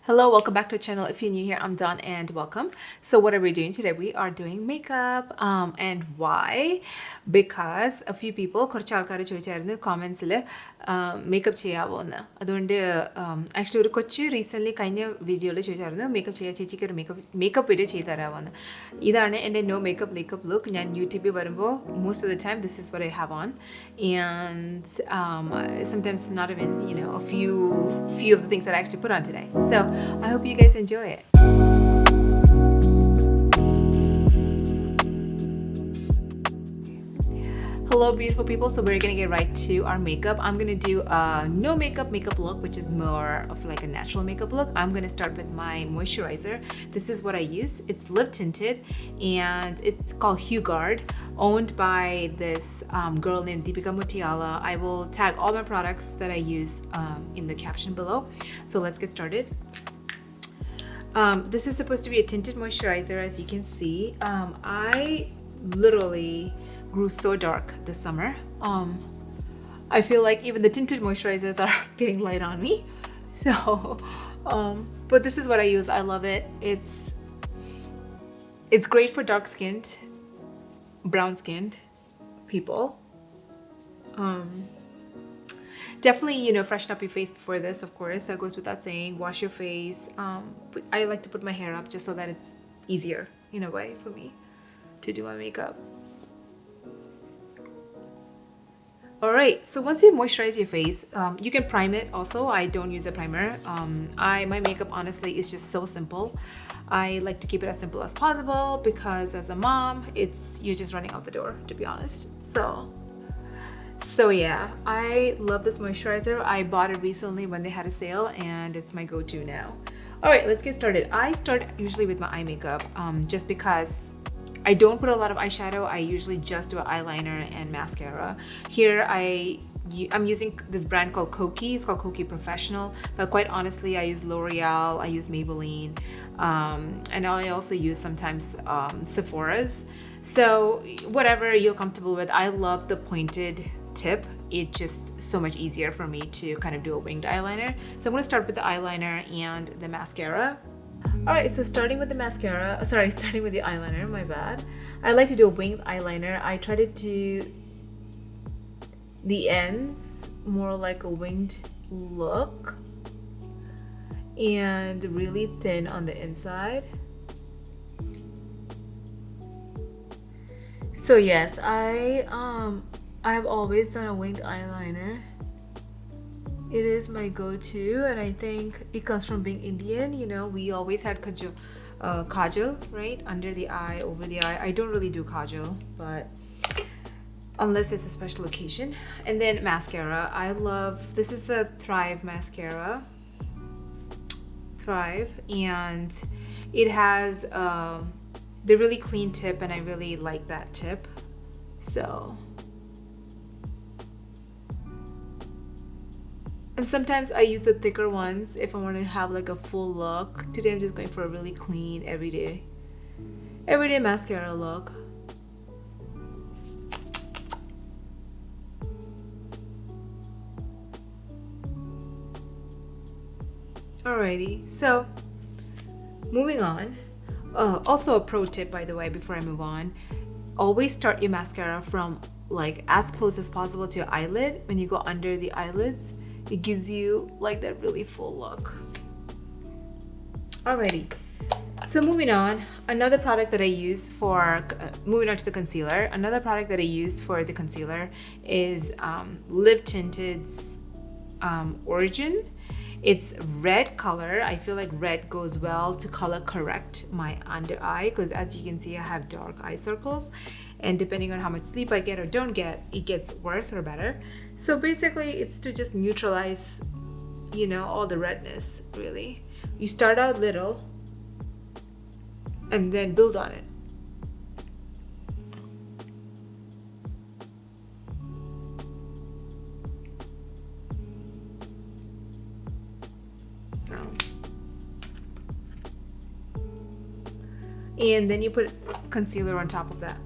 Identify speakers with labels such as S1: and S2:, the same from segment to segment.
S1: Hello, welcome back to the channel. If you're new here, I'm Dawn and welcome. So what are we doing today? We are doing makeup. And why? Because a few people comments makeup cheyavona. Adonde actually recently video makeup video cheytharavona. Idane and no makeup look. Njan YouTube varumbo most of the time this is what I have on. And sometimes not even, a few of the things that I actually put on today. So I hope you guys enjoy it. Hello beautiful people, so we're gonna get right to our makeup. I'm gonna do a no makeup look, which is more of like a natural makeup look. I'm gonna start with my moisturizer. This is what I use. It's lip tinted and it's called Hugard, owned by this girl named Deepika Mutiala. I will tag all my products that I use in the caption below. So let's get started. This is supposed to be a tinted moisturizer, as you can see. I literally grew so dark this summer. I feel like even the tinted moisturizers are getting light on me. So, but this is what I use. I love it. It's great for dark skinned, brown skinned people. Definitely, freshen up your face before this, of course. That goes without saying. Wash your face. I like to put my hair up just so that it's easier in a way for me to do my makeup. Alright, so once you moisturize your face, you can prime it also. I don't use a primer. My makeup honestly is just so simple. I like to keep it as simple as possible because as a mom, you're just running out the door, to be honest. So yeah, I love this moisturizer. I bought it recently when they had a sale and it's my go-to now. Alright, let's get started. I start usually with my eye makeup just because I don't put a lot of eyeshadow. I usually just do an eyeliner and mascara. Here I'm using this brand called Koki. It's called Koki Professional, but quite honestly I use L'Oreal, I use Maybelline, and I also use sometimes Sephora's. So whatever you're comfortable with. I love the pointed tip. It's just so much easier for me to kind of do a winged eyeliner. So I'm going to start with the eyeliner and the mascara. Alright, so starting with the eyeliner, my bad. I like to do a winged eyeliner. I try to do the ends more like a winged look and really thin on the inside. So yes, I've always done a winged eyeliner. It is my go-to, and I think it comes from being Indian. We always had kajal, right? Under the eye, over the eye. I don't really do kajal, but unless it's a special occasion. And then mascara. This is the Thrive mascara. Thrive, and it has the really clean tip, and I really like that tip. So. And sometimes I use the thicker ones if I want to have like a full look. Today I'm just going for a really clean, everyday mascara look. Alrighty, so moving on. Also a pro tip, by the way, before I move on. Always start your mascara from like as close as possible to your eyelid. When you go under the eyelids, it gives you like that really full look. Alrighty, so moving on, another product that I use for moving on to the concealer. Another product that I use for the concealer is Lip Tinted's Origin. It's red color. I feel like red goes well to color correct my under eye because as you can see I have dark eye circles, and depending on how much sleep I get or don't get, it gets worse or better. So basically it's to just neutralize all the redness. Really, you start out little and then build on it. So, and then you put concealer on top of that.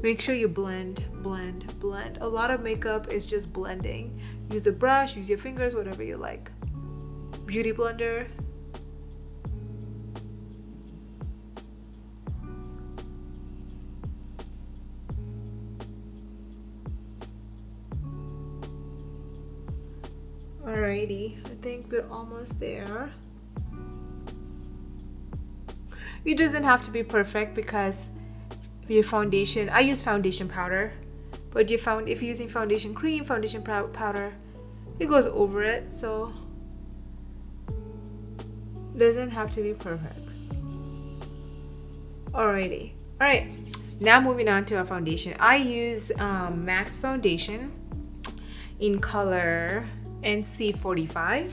S1: Make sure you blend, blend, blend. A lot of makeup is just blending. Use a brush, use your fingers, whatever you like. Beauty blender. Alrighty, I think we're almost there. It doesn't have to be perfect because your foundation, I use foundation powder, but if you're using foundation cream, foundation powder, it goes over it, so it doesn't have to be perfect. Alrighty, alright, now moving on to our foundation. I use MAC's foundation in color NC45.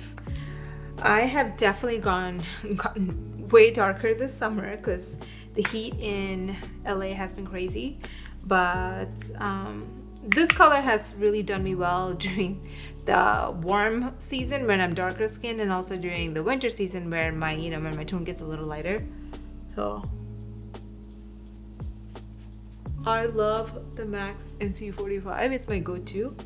S1: I have definitely gotten way darker this summer because the heat in LA has been crazy, but this color has really done me well during the warm season when I'm darker skinned, and also during the winter season where my when my tone gets a little lighter. So I love the MAC's NC45. It's my go-to.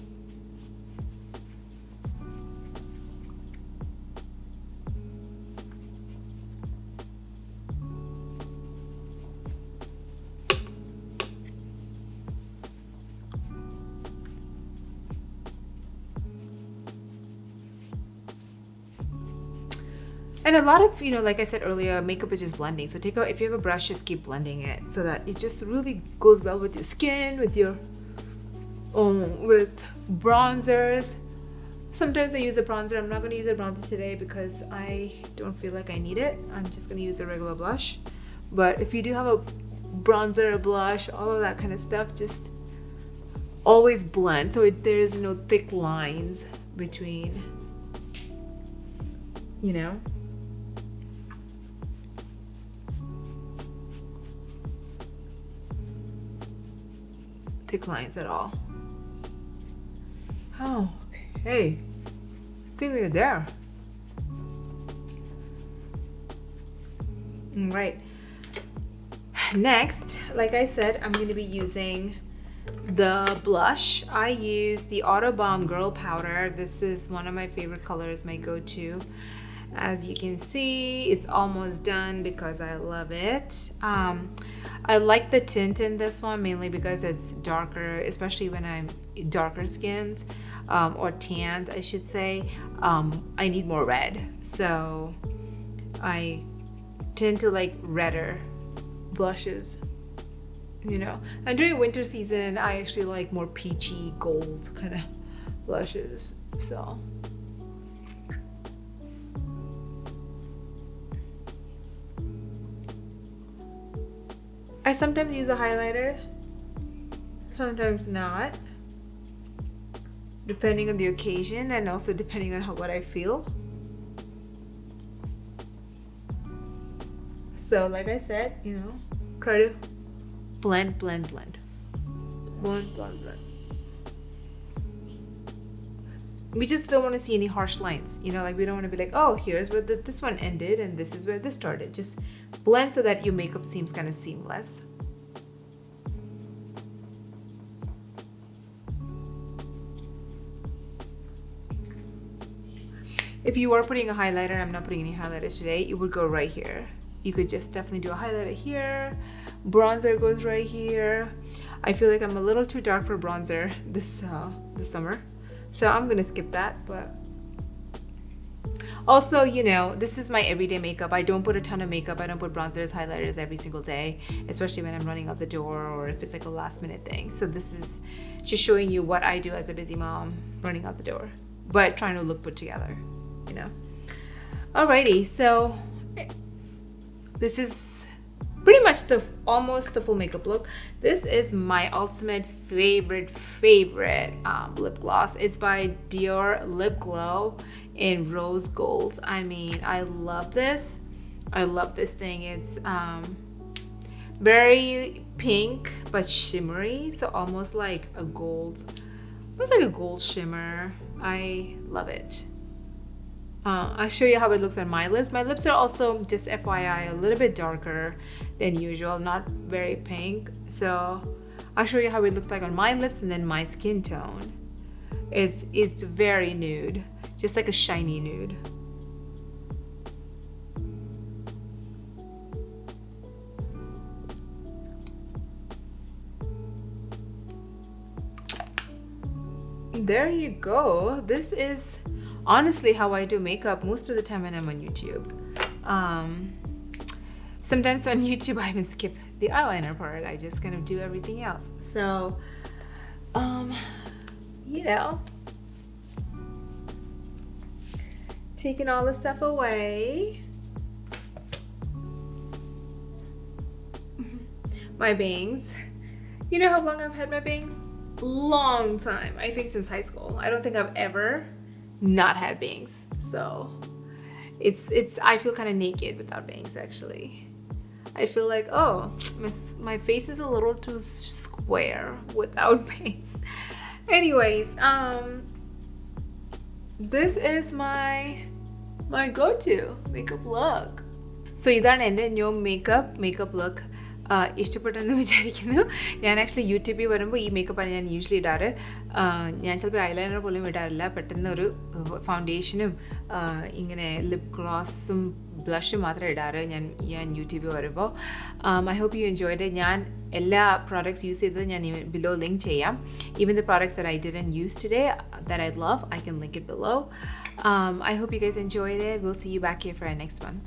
S1: And a lot of, like I said earlier, makeup is just blending. So if you have a brush, just keep blending it so that it just really goes well with your skin, with your, with bronzers. Sometimes I use a bronzer. I'm not going to use a bronzer today because I don't feel like I need it. I'm just going to use a regular blush. But if you do have a bronzer, a blush, all of that kind of stuff, just always blend so there's no thick lines between, thick lines at all. Oh, okay. I think we're there. All right. Next, like I said, I'm going to be using the blush. I use the Auto Balm Girl Powder. This is one of my favorite colors, my go-to. As you can see, it's almost done because I love it. I like the tint in this one mainly because it's darker, especially when I'm darker skinned or tanned, I should say. I need more red, so I tend to like redder blushes, And during winter season, I actually like more peachy gold kind of blushes, so. I sometimes use a highlighter, sometimes not, depending on the occasion and also depending on what I feel. So like I said, try to blend, blend, blend. Blend, blend, blend. We just don't want to see any harsh lines, like we don't want to be like, oh, here's where this one ended and this is where this started. Just blend so that your makeup seems kind of seamless. If you are putting a highlighter, I'm not putting any highlighters today, it would go right here. You could just definitely do a highlighter here. Bronzer goes right here. I feel like I'm a little too dark for bronzer this summer, so I'm gonna skip that. But also, this is my everyday makeup. I don't put a ton of makeup. I don't put bronzers, highlighters every single day, especially when I'm running out the door or if it's like a last minute thing. So this is just showing you what I do as a busy mom running out the door, but trying to look put together, Alrighty, so this is pretty much almost the full makeup look. This is my ultimate favorite lip gloss. It's by Dior Lip Glow in Rose Gold. I mean, I love this. I love this thing. It's very pink but shimmery, so almost like a gold, shimmer. I love it. I'll show you how it looks on my lips. My lips are also, just FYI, a little bit darker than usual, not very pink. So I'll show you how it looks like on my lips and then my skin tone. It's very nude, just like a shiny nude. There you go. This is honestly how I do makeup most of the time when I'm on YouTube. Sometimes on YouTube I even skip the eyeliner part. I just kind of do everything else. So, you know, taking all the stuff away. My bangs. You know how long I've had my bangs? Long time. I think since high school. I don't think I've ever not had bangs. So it's I feel kind of naked without bangs actually. I feel like, oh, my face is a little too square without bangs. Anyways, this is my go-to makeup look. So ഇതാണ് എൻ്റെ new makeup look. ഇഷ്ടപ്പെട്ടെന്ന് വിചാരിക്കുന്നു. ഞാൻ actually യൂട്യൂബിൽ വരുമ്പോൾ ഈ മേക്കപ്പാണ് ഞാൻ usually ഇടാറ്. ഞാൻ ചിലപ്പോൾ ഐലൈനർ പോലും ഇടാറില്ല. പെട്ടെന്നൊരു ഫൗണ്ടേഷനും ഇങ്ങനെ ലിപ് ഗ്ലോസും ബ്ലഷും മാത്രമേ ഇടാറ് ഞാൻ യൂട്യൂബിൽ വരുമ്പോൾ. I hope you enjoyed. ഞാൻ എല്ലാ പ്രോഡക്റ്റ്സ് യൂസ് ചെയ്തത് ഞാൻ ബിലോ ലിങ്ക് ചെയ്യാം. Even the products that I didn't use today that I love, I can link it below. I hope you guys enjoyed it. We'll see you back here for our next one.